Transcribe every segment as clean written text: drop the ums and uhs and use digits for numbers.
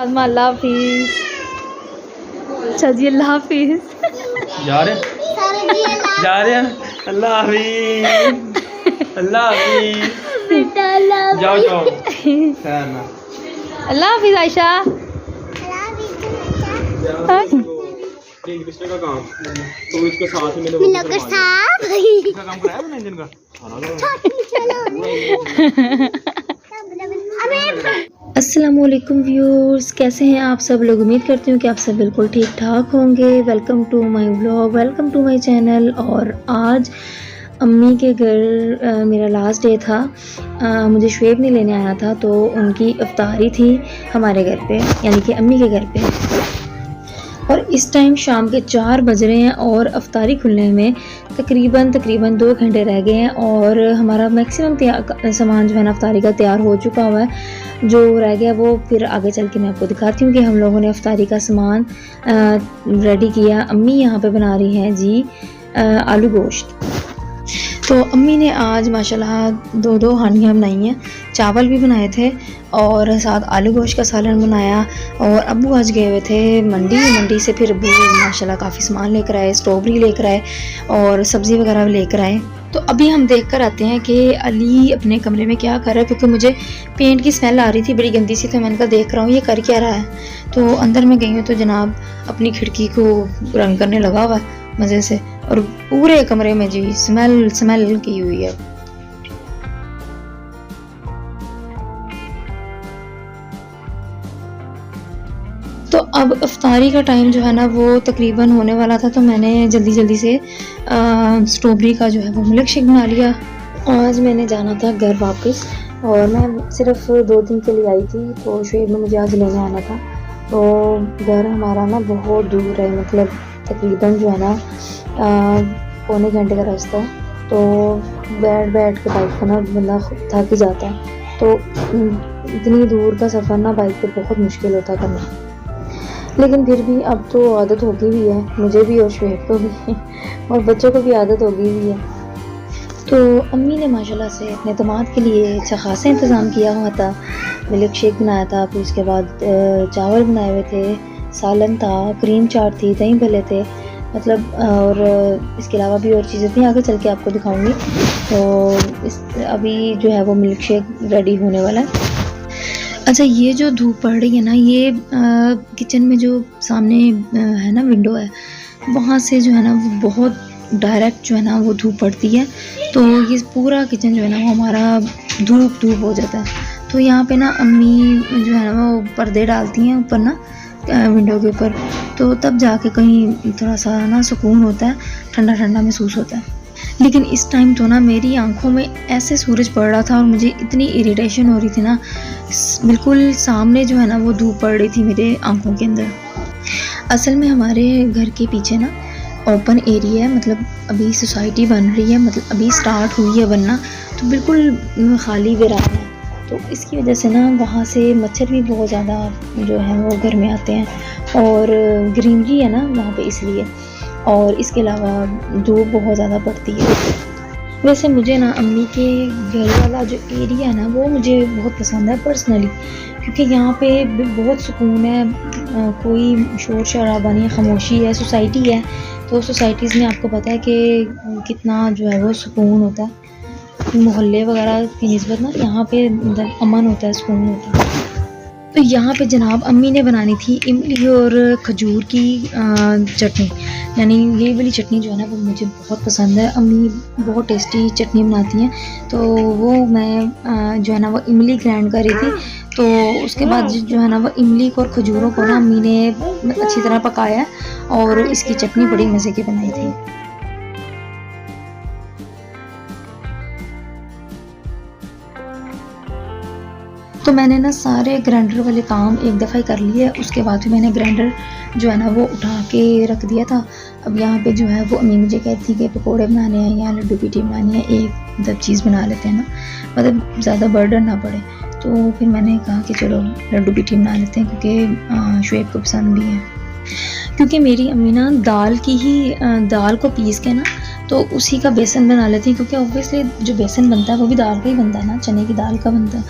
अल्लाह हाफिज। अच्छा जी अल्लाह हाफिज। जा रहे हैं अल्लाह हाफिज अल्लाह हाफिज जाओ जाओ अल्लाह हाफिज आयशा। इंग्लिश का काम तो इसके साथ ही मैंने काम कराया मैंने इंजन का। अस्सलामुअलैकुम व्यूअर्स, कैसे हैं आप सब लोग। उम्मीद करती हूँ कि आप सब बिल्कुल ठीक ठाक होंगे। Welcome to my vlog, welcome to my channel. और आज अम्मी के घर मेरा लास्ट डे था। मुझे शुएब ने लेने आना था, तो उनकी इफ्तारी थी हमारे घर पे, यानी कि अम्मी के घर पे। और इस टाइम शाम के 4 बज रहे हैं और अफ्तारी खुलने में तकरीबन 2 घंटे रह गए हैं। और हमारा मैक्सिमम सामान जो है ना अफ्तारी का तैयार हो चुका हुआ है। जो रह गया वो फिर आगे चल के मैं आपको दिखाती हूँ कि हम लोगों ने अफ्तारी का सामान रेडी किया। अम्मी यहाँ पे बना रही हैं जी आलू गोश्त। तो अम्मी ने आज माशाल्लाह 2 हांडियाँ बनाई हैं। चावल भी बनाए थे और साथ आलू गोश्त का सालन बनाया। और अब्बू आज गए हुए थे मंडी से फिर अब्बू माशाल्लाह काफ़ी सामान लेकर आए, स्ट्रॉबेरी लेकर आए और सब्ज़ी वगैरह भी लेकर आए। तो अभी हम देख कर आते हैं कि अली अपने कमरे में क्या कर रहा है, क्योंकि मुझे पेंट की स्मेल आ रही थी बड़ी गंदी सी। तो मैंने कहा देख रहा हूँ ये कर क्या रहा है। तो अंदर में गई हूँ तो जनाब अपनी खिड़की को रंग करने लगा हुआ मज़े से, और पूरे कमरे में जी स्मेल की हुई है। तो अब अफ्तारी का टाइम जो है ना वो तकरीबन होने वाला था, तो मैंने जल्दी से स्ट्रॉबेरी का जो है वो मिल्क शेक बना लिया। आज मैंने जाना था घर वापस, और मैं सिर्फ 2 दिन के लिए आई थी। तो शुएब ने मुझे आज लेने आना था। तो घर हमारा ना बहुत दूर है, मतलब तकरीबन जो है ना 1.25 घंटे का रास्ता है। तो बैठ के बाइक पर ना बंदा थक ही जाता है। तो इतनी दूर का सफ़र ना बाइक पे बहुत मुश्किल होता करना, लेकिन फिर भी अब तो आदत हो गई हुई है मुझे भी और शुएब को भी और बच्चों को भी आदत हो गई हुई है। तो अम्मी ने माशाल्लाह से अपने दामाद के लिए अच्छा खासा इंतज़ाम किया हुआ था। मिल्क शेक बनाया था, फिर उसके बाद चावल बनाए हुए थे, सालन था, क्रीम चाट थी, दही भल्ले थे, मतलब और इसके अलावा भी और चीज़ें थी, आगे चल के आपको दिखाऊंगी। तो अभी जो है वो मिल्क शेक रेडी होने वाला है। अच्छा, ये जो धूप पड़ रही है ना, ये किचन में जो सामने है ना विंडो है, वहाँ से जो है ना वो बहुत डायरेक्ट जो है ना वो धूप पड़ती है। तो ये पूरा किचन जो है ना वो हमारा धूप हो जाता है। तो यहाँ पे ना अम्मी जो है ना वो पर्दे डालती हैं ऊपर ना विंडो के ऊपर, तो तब जाके कहीं थोड़ा सा ना सुकून होता है, ठंडा महसूस होता है। लेकिन इस टाइम तो ना मेरी आंखों में ऐसे सूरज पड़ रहा था और मुझे इतनी इरिटेशन हो रही थी ना, बिल्कुल सामने जो है ना वो धूप पड़ रही थी मेरे आंखों के अंदर। असल में हमारे घर के पीछे ना ओपन एरिया है, मतलब अभी सोसाइटी बन रही है, मतलब अभी स्टार्ट हुई है बनना, तो बिल्कुल खाली वीरान है। तो इसकी वजह से ना वहाँ से मच्छर भी बहुत ज़्यादा जो है वो घर में आते हैं, और ग्रीनरी है ना वहाँ पे इसलिए, और इसके अलावा धूप बहुत ज़्यादा पड़ती है। वैसे मुझे ना अम्मी के घर वाला जो एरिया है ना वो मुझे बहुत पसंद है पर्सनली, क्योंकि यहाँ पे बहुत सुकून है, कोई शोर शराबा नहीं है, खामोशी है, सोसाइटी है। तो सोसाइटीज़ में आपको पता है कि कितना जो है वो सुकून होता है, मोहल्ले वगैरह की निस्बत ना यहाँ पे अमन होता है, सुकून होता है। तो यहाँ पे जनाब अम्मी ने बनानी थी इमली और खजूर की चटनी, यानी ये वाली चटनी जो है ना वो मुझे बहुत पसंद है। अम्मी बहुत टेस्टी चटनी बनाती हैं। तो वो मैं जो है ना वो इमली ग्राइंड कर रही थी। तो उसके बाद जो है ना वो इमली और खजूरों को ना अम्मी ने अच्छी तरह पकाया और इसकी चटनी बड़ी मज़े की बनाई थी। तो मैंने ना सारे ग्राइंडर वाले काम एक दफ़ा ही कर लिए। उसके बाद फिर मैंने ग्राइंडर जो है ना वो उठा के रख दिया था। अब यहाँ पे जो है वो अम्मी मुझे कहती थी कि पकोड़े बनाने हैं या लड्डू पीठी बनानी है, एक मतलब चीज़ बना लेते हैं ना, मतलब ज़्यादा बर्डन ना पड़े। तो फिर मैंने कहा कि चलो लड्डू पीठी बना लेते हैं, क्योंकि शुएब को पसंद भी है। क्योंकि मेरी अम्मी ना दाल की ही दाल को पीस के ना तो उसी का बेसन बना लेती हैं, क्योंकि ऑब्वियसली जो बेसन बनता है वो भी दाल का ही बनता है ना, चने की दाल का बनता है।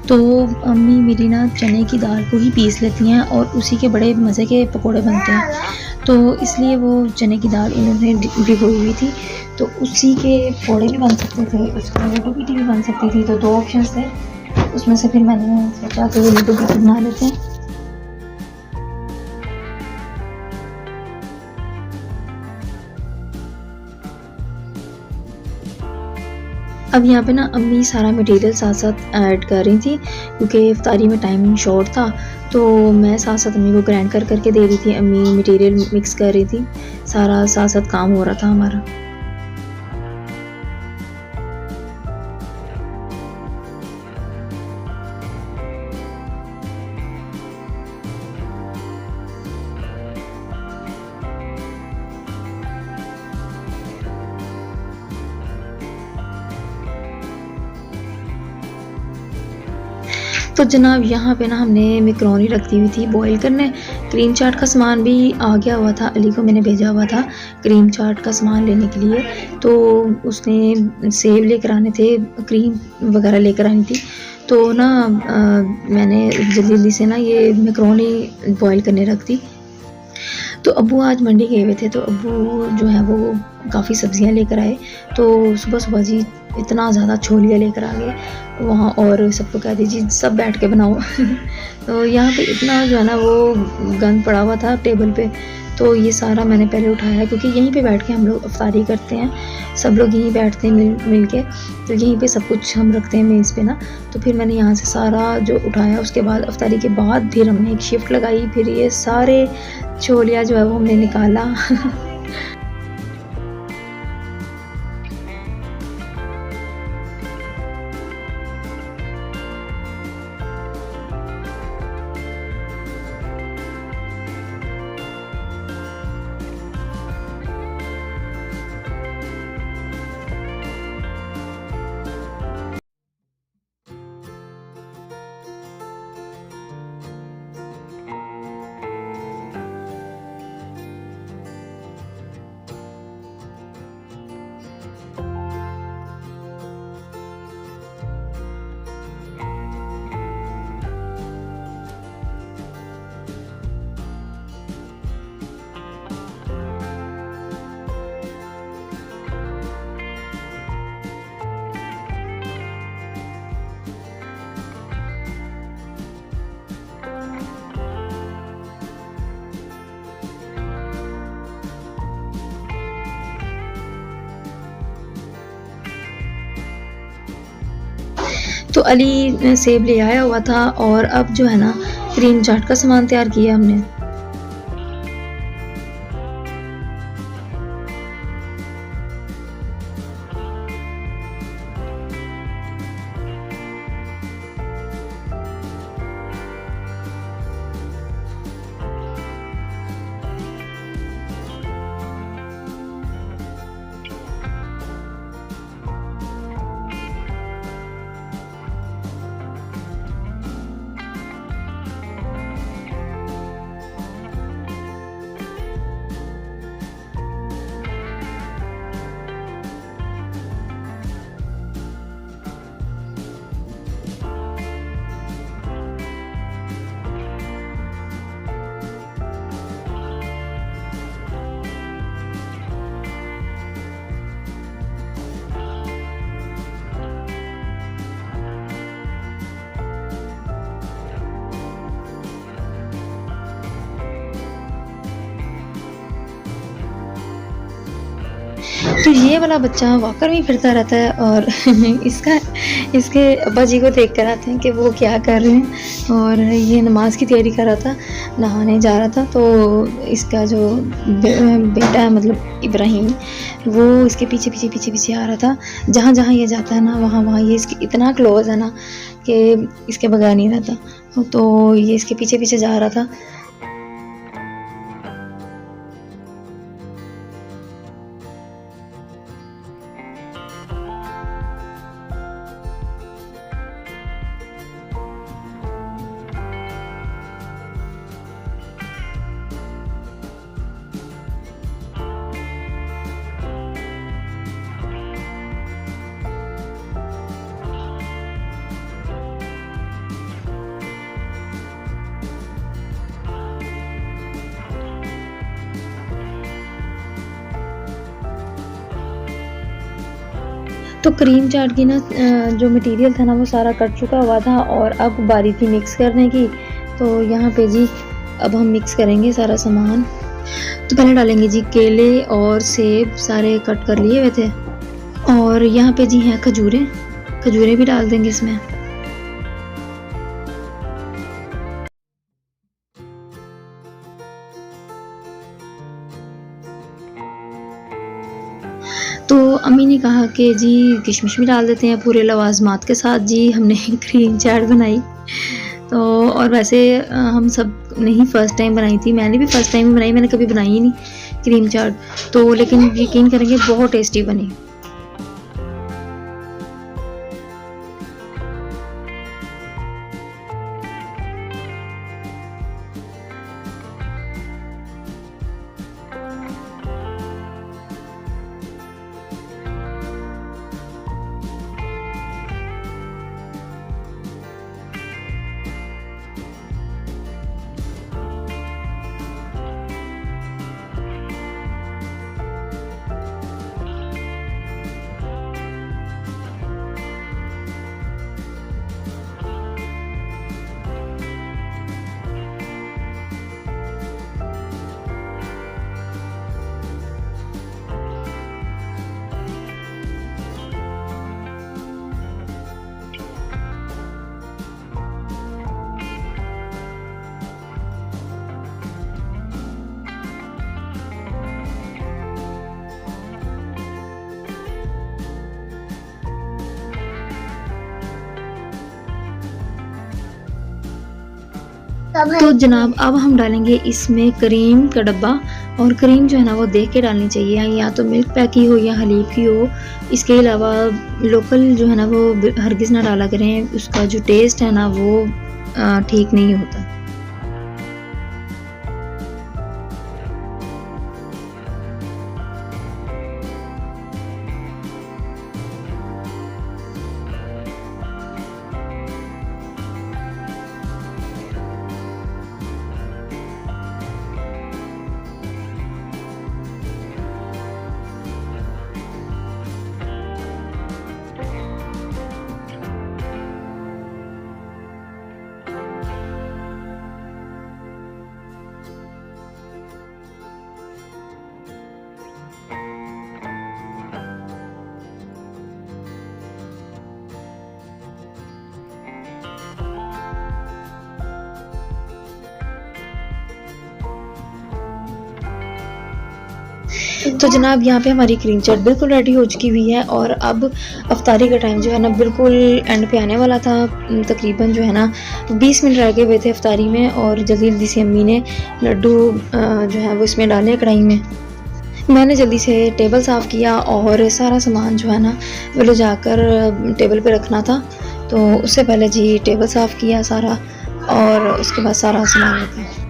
तो अम्मी मेरी ना चने की दाल को ही पीस लेती हैं और उसी के बड़े मज़े के पकोड़े बनते हैं। तो इसलिए वो चने की दाल उन्होंने भिगोई हुई थी, तो उसी के पकोड़े भी बन सकते थे, उसका लड्डू पीठी भी बन सकती थी। तो 2 ऑप्शन थे, उसमें से फिर मैंने सोचा कि वो लड्डू पीठी बना लेते हैं। अब यहाँ पे ना अम्मी सारा मटेरियल साथ साथ ऐड कर रही थी, क्योंकि इफ्तारी में टाइम शॉर्ट था। तो मैं साथ साथ अम्मी को ग्राइंड कर करके दे रही थी, अम्मी मटेरियल मिक्स कर रही थी, सारा साथ साथ काम हो रहा था हमारा। तो जनाब यहाँ पे ना हमने मैकरोनी रख दी हुई थी बॉईल करने। क्रीम चाट का सामान भी आ गया हुआ था, अली को मैंने भेजा हुआ था क्रीम चाट का सामान लेने के लिए। तो उसने सेब लेकर आने थे, क्रीम वगैरह लेकर आनी थी। तो ना मैंने जल्दी जल्दी से ना ये मैकरोनी बॉईल करने रख दी। तो अब्बू आज मंडी गए हुए थे, तो अब्बू जो है वो काफ़ी सब्जियां लेकर आए। तो सुबह सुबह जी इतना ज़्यादा छोलियाँ लेकर आ गए वहाँ, और सबको कह दीजिए सब बैठ के बनाओ। तो यहाँ पे इतना जो है ना वो गंद पड़ा हुआ था टेबल पे, तो ये सारा मैंने पहले उठाया, क्योंकि यहीं पे बैठ के हम लोग इफ्तारी करते हैं, सब लोग यहीं बैठते हैं मिल के। तो यहीं पे सब कुछ हम रखते हैं मेज़ पे ना। तो फिर मैंने यहाँ से सारा जो उठाया, उसके बाद इफ्तारी के बाद फिर हमने एक शिफ्ट लगाई, फिर ये सारे छोलिया जो है वो हमने निकाला। तो अली सेब ले आया हुआ था, और अब जो है ना क्रीम चाट का सामान तैयार किया हमने। तो ये वाला बच्चा वॉकर में फिरता रहता है, और इसके अब्बा जी को देख कर आते हैं कि वो क्या कर रहे हैं। और ये नमाज की तैयारी कर रहा था, नहाने जा रहा था। तो इसका जो बेटा है, मतलब इब्राहिम, वो इसके पीछे पीछे पीछे पीछे आ रहा था। जहाँ जहाँ ये जाता है ना, वहाँ वहाँ ये इसके इतना क्लोज है ना कि इसके बगैर नहीं रहता। तो ये इसके पीछे पीछे जा रहा था। तो क्रीम चाट की ना जो मटेरियल था ना वो सारा कट चुका हुआ था और अब बारी थी मिक्स करने की। तो यहाँ पे जी अब हम मिक्स करेंगे सारा सामान। तो पहले डालेंगे जी केले और सेब, सारे कट कर लिए हुए थे। और यहाँ पे जी हैं खजूरें, खजूरें भी डाल देंगे इसमें। तो अम्मी ने कहा कि जी किशमिश भी डाल देते हैं पूरे लवाजमात के साथ। जी हमने क्रीम चाट बनाई। तो और वैसे हम सब नहीं फ़र्स्ट टाइम बनाई थी, मैंने भी फ़र्स्ट टाइम बनाई, मैंने कभी बनाई ही नहीं क्रीम चाट। तो लेकिन यकीन करेंगे बहुत टेस्टी बनी। तो जनाब अब हम डालेंगे इसमें क्रीम का डब्बा। और क्रीम जो है ना वो देख के डालनी चाहिए, या तो मिल्क पैक की हो या हलीब की हो। इसके अलावा लोकल जो है ना वो हरगिज़ ना डाला करें, उसका जो टेस्ट है ना वो ठीक नहीं होता। तो जनाब यहाँ पे हमारी क्रीम चाट बिल्कुल रेडी हो चुकी हुई है। और अब अफ्तारी का टाइम जो है ना बिल्कुल एंड पे आने वाला था। तकरीबन जो है ना 20 मिनट रह गए हुए थे अफ्तारी में। और जल्दी जल्दी से अम्मी ने लड्डू जो है वो इसमें डाले कढ़ाई में। मैंने जल्दी से टेबल साफ़ किया और सारा सामान जो है ना वो ले जाकर टेबल पे रखना था। तो उससे पहले जी टेबल साफ़ किया सारा और उसके बाद सारा सामान रखा।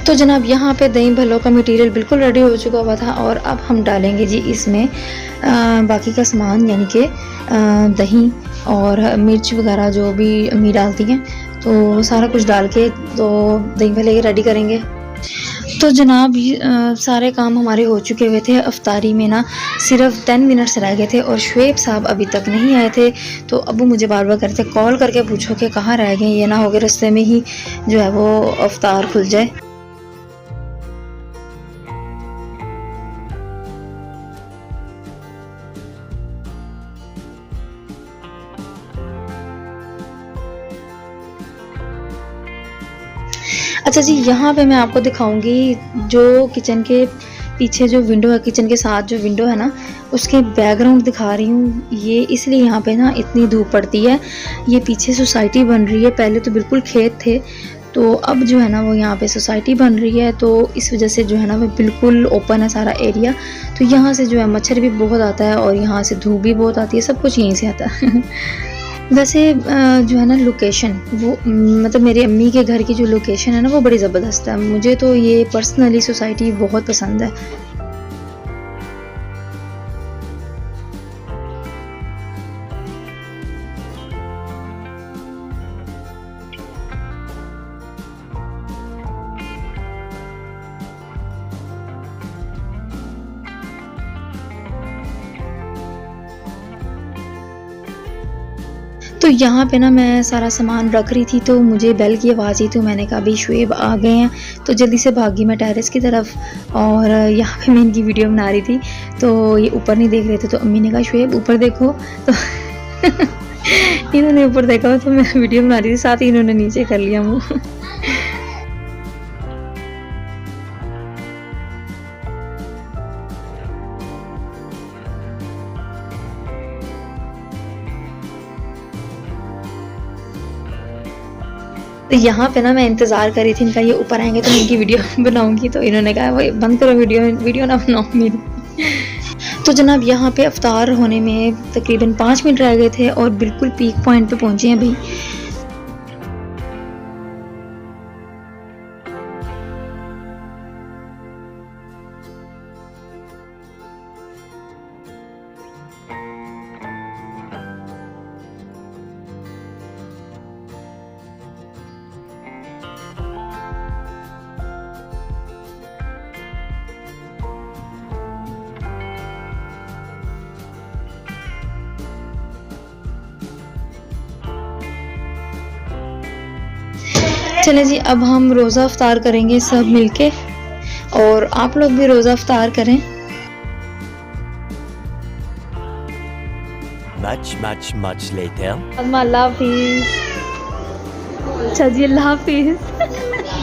तो जनाब यहाँ पे दही भल्लों का मटेरियल बिल्कुल रेडी हो चुका हुआ था। और अब हम डालेंगे जी इसमें बाकी का सामान, यानी कि दही और मिर्च वगैरह जो भी अम्मी डालती हैं। तो सारा कुछ डाल के तो दही भल्ले रेडी करेंगे। तो जनाब सारे काम हमारे हो चुके हुए थे। अफ्तारी में ना सिर्फ 10 मिनट्स रह गए थे और शुएब साहब अभी तक नहीं आए थे। तो अबू मुझे बार बार कहते कॉल करके पूछो कि कहाँ रह गए, ये ना हो गए रास्ते में ही जो है वो अफ्तार खुल जाए। अच्छा जी, यहाँ पे मैं आपको दिखाऊंगी जो किचन के पीछे जो विंडो है, किचन के साथ जो विंडो है ना उसके बैकग्राउंड दिखा रही हूँ। ये इसलिए यहाँ पे ना इतनी धूप पड़ती है। ये पीछे सोसाइटी बन रही है, पहले तो बिल्कुल खेत थे, तो अब जो है ना वो यहाँ पे सोसाइटी बन रही है। तो इस वजह से जो है ना वो बिल्कुल ओपन है सारा एरिया। तो यहाँ से जो है मच्छर भी बहुत आता है और यहाँ से धूप भी बहुत आती है, सब कुछ यहीं से आता है। वैसे जो है ना लोकेशन वो मतलब मेरे अम्मी के घर की जो लोकेशन है ना वो बड़ी ज़बरदस्त है। मुझे तो ये पर्सनली सोसाइटी बहुत पसंद है। तो यहाँ पे ना मैं सारा सामान रख रही थी तो मुझे बेल की आवाज़ आई, तो मैंने कहा भाई शुएब आ गए हैं, तो जल्दी से भागी मैं टेरेस की तरफ। और यहाँ पे मैं इनकी वीडियो बना रही थी तो ये ऊपर नहीं देख रहे थे, तो अम्मी ने कहा शुएब ऊपर देखो, तो इन्होंने ऊपर देखा तो मैं वीडियो बना रही थी, साथ ही इन्होंने नीचे कर लिया मुँह। तो यहाँ पे ना मैं इंतज़ार कर रही थी इनका, ये ऊपर आएंगे तो मैं इनकी वीडियो बनाऊंगी, तो इन्होंने कहा वो बंद करो वीडियो ना बनाओ मेरी। तो जनाब यहाँ पे अफ्तार होने में तकरीबन 5 मिनट रह गए थे और बिल्कुल पीक पॉइंट पे पहुँचे हैं भाई। चले जी, अब हम रोज़ा अफ्तार करेंगे सब मिलके, और आप लोग भी रोज़ा अफ्तार करें। Much later. अल्लाह हाफिज़। अच्छा जी, अल्लाह हाफिज़।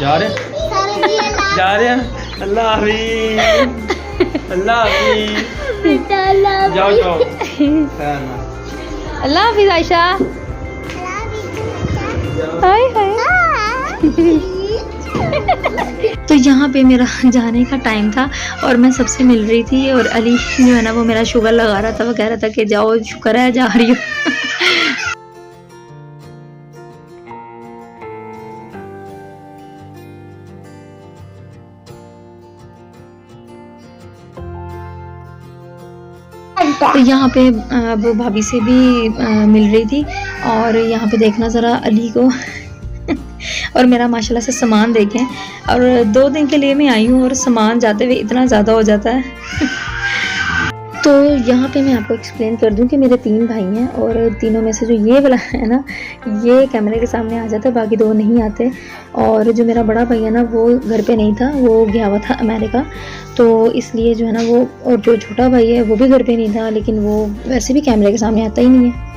जा रहे हैं। अल्लाह हाफिज़। अल्लाह हाफिज़। जाओ अल्लाह हाफिज़ आयशा। हाय हाय। तो यहाँ पे मेरा जाने का टाइम था और मैं सबसे मिल रही थी, और अली जो है ना वो मेरा शुगर लगा रहा था, वो कह रहा था कि जाओ शुक्र है जा रही हो। तो यहाँ पे वो भाभी से भी मिल रही थी, और यहाँ पे देखना ज़रा अली को और मेरा माशाल्लाह से सामान देखें, और 2 दिन के लिए मैं आई हूँ और सामान जाते हुए इतना ज़्यादा हो जाता है। तो यहाँ पे मैं आपको एक्सप्लेन कर दूँ कि मेरे 3 भाई हैं, और तीनों में से जो ये वाला है ना ये कैमरे के सामने आ जाता है, बाकी 2 नहीं आते। और जो मेरा बड़ा भाई है ना वो घर पे नहीं था, वो गया हुआ था अमेरिका, तो इसलिए जो है ना वो, और जो छोटा भाई है वो भी घर पे नहीं था, लेकिन वो वैसे भी कैमरे के सामने आता ही नहीं है।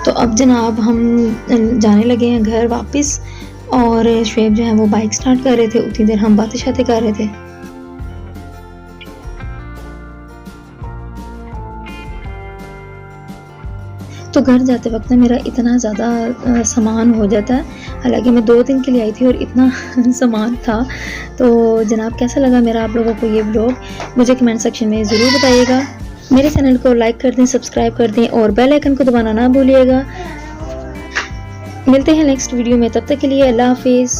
तो अब जनाब हम जाने लगे हैं घर वापस, और शुएब जो है वो बाइक स्टार्ट कर रहे थे, उतनी देर हम बातें शातें कर रहे थे। तो घर जाते वक्त ना मेरा इतना ज़्यादा सामान हो जाता है, हालांकि मैं 2 दिन के लिए आई थी और इतना सामान था। तो जनाब कैसा लगा मेरा आप लोगों को ये व्लॉग, मुझे कमेंट सेक्शन में ज़रूर बताइएगा। मेरे चैनल को लाइक कर दें, सब्सक्राइब कर दें और बेल आइकन को दबाना ना भूलिएगा। मिलते हैं नेक्स्ट वीडियो में, तब तक के लिए अल्लाह हाफिज़।